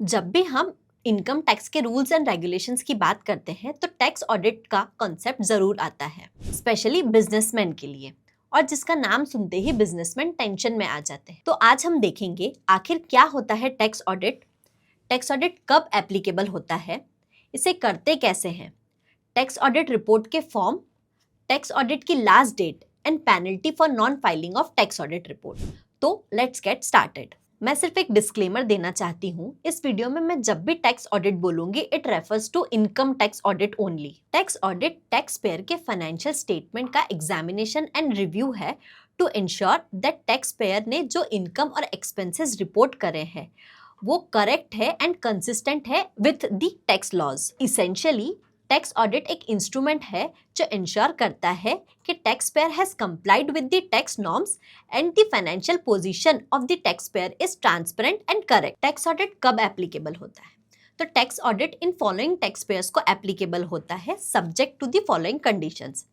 जब भी हम इनकम टैक्स के रूल्स एंड रेगुलेशंस की बात करते हैं तो टैक्स ऑडिट का कॉन्सेप्ट जरूर आता है, स्पेशली बिजनेसमैन के लिए। और जिसका नाम सुनते ही बिजनेसमैन टेंशन में आ जाते हैं। तो आज हम देखेंगे आखिर क्या होता है टैक्स ऑडिट कब एप्लीकेबल होता है, इसे करते कैसे हैं, टैक्स ऑडिट रिपोर्ट के फॉर्म, टैक्स ऑडिट की last date and penalty for non filing of tax audit report. तो लेट्स गेट स्टार्टेड। मैं सिर्फ एक डिस्क्लेमर देना चाहती हूँ, इस वीडियो में मैं जब भी टैक्स ऑडिट बोलूंगी it refers to income tax audit only. Tax audit tax payer के फाइनेंशियल स्टेटमेंट का एग्जामिनेशन एंड रिव्यू है to ensure that tax payer ने जो इनकम और एक्सपेंसेस रिपोर्ट करे हैं वो करेक्ट है एंड कंसिस्टेंट है with the tax laws. Essentially tax audit एक इंस्ट्रूमेंट है जो इंश्योर करता है कि tax payer has complied with the tax norms and the financial position of the tax payer is transparent and correct. Tax audit कब applicable होता है? तो tax audit in following tax payers को एप्लीकेबल होता है subject to the following conditions.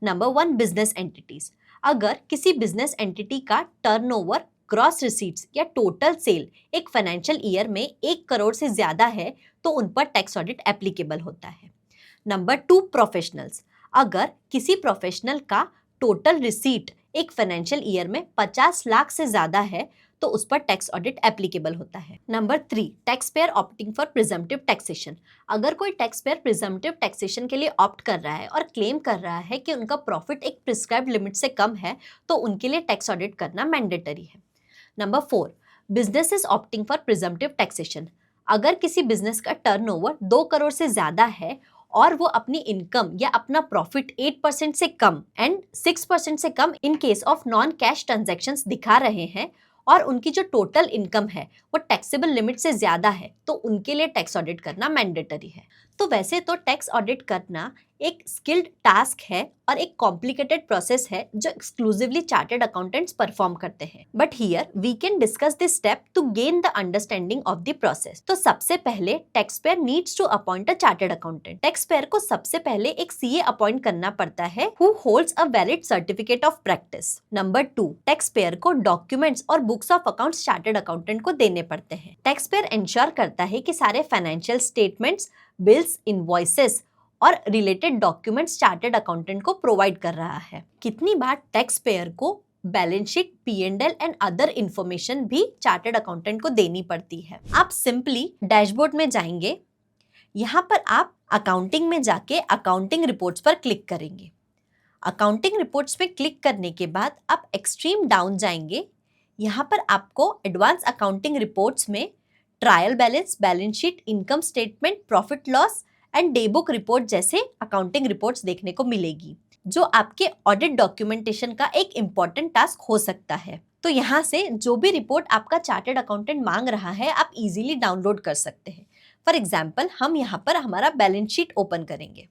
Number 1, business entities. अगर किसी business entity का टर्नओवर, ग्रॉस रिसीट्स या टोटल सेल एक फाइनेंशियल ईयर में 1 करोड़ से ज्यादा है तो उन पर टैक्स ऑडिट एप्लीकेबल होता है। Number 2, professionals. अगर किसी प्रोफेशनल का टोटल रिसीट एक फाइनेंशियल ईयर में 50 लाख से ज्यादा है तो उस पर टैक्स ऑडिट एप्लीकेबल होता है। Number 3, tax payer opting for presumptive taxation. अगर कोई टैक्स पेयर प्रिजम्पटिव टैक्सेशन के लिए ऑप्ट कर रहा है और क्लेम कर रहा है कि उनका प्रॉफिट एक प्रिस्क्राइब्ड लिमिट से कम है तो उनके लिए टैक्स ऑडिट करना मैंडेटरी है। Number 4, businesses opting for presumptive taxation. अगर किसी बिजनेस का टर्नओवर 2 करोड़ से ज्यादा है और वो अपनी इनकम या अपना प्रॉफिट 8% से कम एंड 6% से कम in case of non cash transactions दिखा रहे हैं और उनकी जो टोटल इनकम है वो टैक्सेबल लिमिट से ज्यादा है तो उनके लिए टैक्स ऑडिट करना मैंडेटरी है। तो वैसे तो टैक्स ऑडिट करना एक स्किल्ड टास्क है और एक कॉम्प्लिकेटेड प्रोसेस है जो एक्सक्लूसिवली चार्टर्ड अकाउंटेंट्स परफॉर्म करते हैं। But here we can discuss this step to gain the understanding of the process. तो सबसे पहले tax payer needs to appoint a chartered accountant. Tax payer को सबसे पहले एक सीए अपॉइंट करना पड़ता है who holds a valid certificate of practice. Number 2, tax payer को डॉक्यूमेंट्स और books of accounts chartered accountant को देने पड़ते हैं। टैक्स पेयर इंश्योर करता है कि सारे फाइनेंशियल स्टेटमेंट्स, बिल्स, इनवॉइसेस और रिलेटेड डॉक्यूमेंट्स चार्टर्ड अकाउंटेंट को प्रोवाइड कर रहा है। कितनी बार टैक्स पेयर को balance sheet, P&L and other information भी चार्टर्ड अकाउंटेंट को देनी पड़ती है। आप सिंपली डैशबोर्ड में जाएंगे, यहाँ पर आप अकाउंटिंग में जाके अकाउंटिंग रिपोर्ट्स पर क्लिक करेंगे। अकाउंटिंग रिपोर्ट्स में क्लिक करने के बाद आप एक्सट्रीम डाउन जाएंगे, यहाँ पर आपको एडवांस अकाउंटिंग रिपोर्ट्स में trial balance, balance sheet, income statement, profit loss and day book report जैसे अकाउंटिंग रिपोर्ट्स देखने को मिलेगी जो आपके ऑडिट डॉक्यूमेंटेशन का एक इम्पॉर्टेंट टास्क हो सकता है। तो यहाँ से जो भी रिपोर्ट आपका चार्टर्ड अकाउंटेंट मांग रहा है आप इजीली डाउनलोड कर सकते हैं। फॉर एग्जाम्पल हम यहाँ पर हमारा बैलेंस शीट ओपन करेंगे,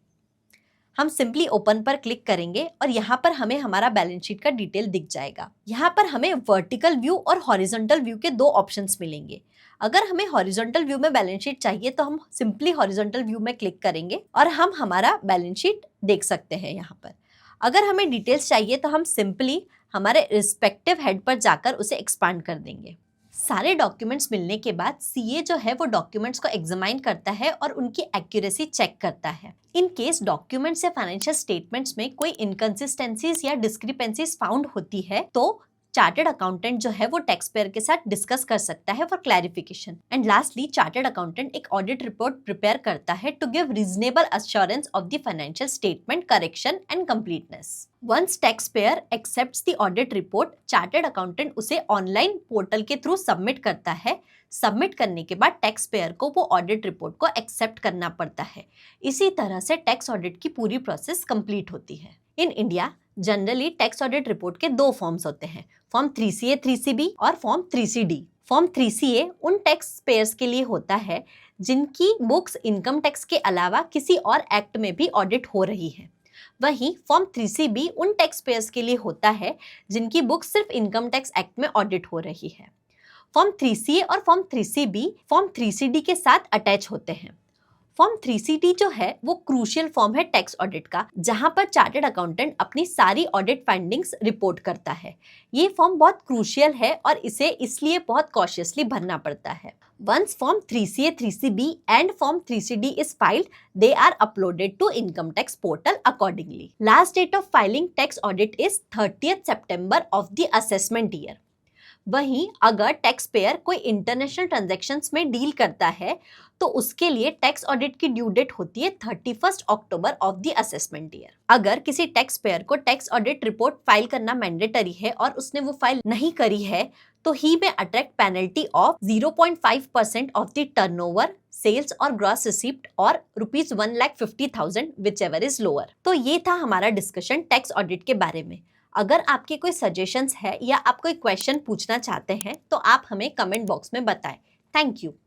हम सिंपली ओपन पर क्लिक करेंगे और यहाँ पर हमें हमारा बैलेंस शीट का डिटेल दिख जाएगा। यहाँ पर हमें वर्टिकल व्यू और हॉरिजॉन्टल व्यू के 2 ऑप्शंस मिलेंगे। अगर हमें हॉरिजॉन्टल व्यू में बैलेंस शीट चाहिए तो हम सिंपली हॉरिजॉन्टल व्यू में क्लिक करेंगे और हम हमारा बैलेंस शीट देख सकते हैं यहाँ पर। अगर हमें डिटेल्स चाहिए तो हम सिंपली हमारे रिस्पेक्टिव हेड पर जाकर उसे एक्सपांड कर देंगे। सारे डॉक्यूमेंट्स मिलने के बाद सीए जो है वो डॉक्यूमेंट्स को एग्जामाइन करता है और उनकी एक्यूरेसी चेक करता है। इन केस डॉक्यूमेंट्स या फाइनेंशियल स्टेटमेंट्स में कोई इनकंसिस्टेंसीज या डिस्क्रिपेंसीज फाउंड होती है तो चार्टर्ड अकाउंटेंट जो है वो टैक्स पेयर के साथ डिस्कस कर सकता है for clarification. And lastly chartered accountant एक ऑडिट रिपोर्ट प्रिपेयर करता है to give reasonable assurance of the financial statement correction and completeness. Once tax payer accepts the audit report, chartered accountant उसे online portal के through submit करता है। Submit करने के बाद टैक्स पेयर को वो ऑडिट रिपोर्ट को एक्सेप्ट करना पड़ता है। इसी तरह से टैक्स ऑडिट की पूरी प्रोसेस कंप्लीट होती है। In India generally tax audit report के 2 फॉर्म्स होते हैं, फॉर्म 3CA 3CB और फॉर्म 3CD। फॉर्म 3CA उन टैक्स पेयर्स के लिए होता है जिनकी बुक्स इनकम टैक्स के अलावा किसी और एक्ट में भी ऑडिट हो रही है। वहीं फॉर्म 3CB उन टैक्स पेयर्स के लिए होता है जिनकी बुक्स सिर्फ इनकम टैक्स एक्ट में ऑडिट हो रही है। फॉर्म 3CA और फॉर्म 3CB फॉर्म 3CD के साथ अटैच होते हैं। फॉर्म 3CD जो है वो क्रूशियल फॉर्म है टैक्स ऑडिट का, जहां पर चार्टर्ड अकाउंटेंट अपनी सारी ऑडिट फाइंडिंग्स रिपोर्ट करता है। ये फॉर्म बहुत क्रूशियल है और इसे इसलिए बहुत कॉशियसली भरना पड़ता है। Once Form 3CA, 3CB and Form 3CD is filed, they are uploaded to Income Tax portal accordingly. Last date of filing tax audit is 30th September of the assessment year. वहीं अगर tax payer कोई international transactions में deal करता है तो उसके लिए tax audit की ड्यू डेट होती है 31 अक्टूबर ऑफ द असेसमेंट ईयर। अगर किसी टैक्स पेयर को टैक्स ऑडिट रिपोर्ट फाइल करना मैंडेटरी है और उसने वो फाइल नहीं करी है तो he may attract penalty of 0.5% of the turnover, sales और ग्रॉस रिसीप्ट और ₹1,50,000 विच एवर इज लोअर। तो ये था हमारा डिस्कशन टैक्स ऑडिट के बारे में। अगर आपके कोई सजेशंस है या आप कोई क्वेश्चन पूछना चाहते हैं तो आप हमें कमेंट बॉक्स में बताएं। Thank you.